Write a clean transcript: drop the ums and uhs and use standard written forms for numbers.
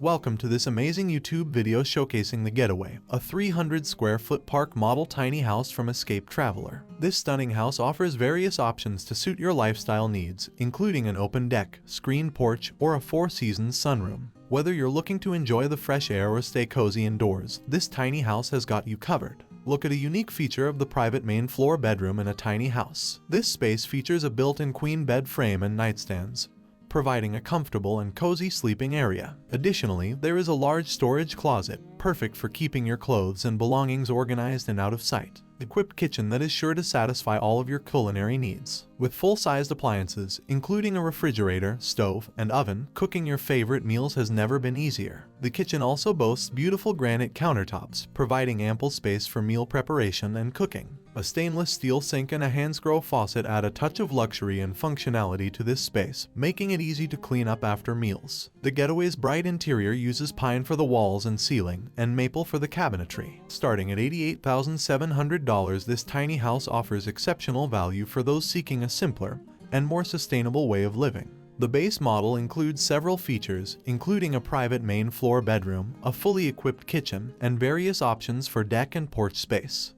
Welcome to this amazing YouTube video showcasing the Getaway, a 300 square foot park model tiny house from Escape Traveler. This stunning house offers various options to suit your lifestyle needs, including an open deck, screened porch, or a four-seasons sunroom. Whether you're looking to enjoy the fresh air or stay cozy indoors, this tiny house has got you covered. Look at a unique feature of the private main floor bedroom in a tiny house. This space features a built-in queen bed frame and nightstands, providing a comfortable and cozy sleeping area. Additionally, there is a large storage closet, perfect for keeping your clothes and belongings organized and out of sight. Equipped kitchen that is sure to satisfy all of your culinary needs. With full-sized appliances, including a refrigerator, stove, and oven, cooking your favorite meals has never been easier. The kitchen also boasts beautiful granite countertops, providing ample space for meal preparation and cooking. A stainless steel sink and a hand-scroll faucet add a touch of luxury and functionality to this space, making it easy to clean up after meals. The Getaway's bright interior uses pine for the walls and ceiling, and maple for the cabinetry. Starting at $88,700, this tiny house offers exceptional value for those seeking a simpler and more sustainable way of living. The base model includes several features, including a private main floor bedroom, a fully equipped kitchen, and various options for deck and porch space.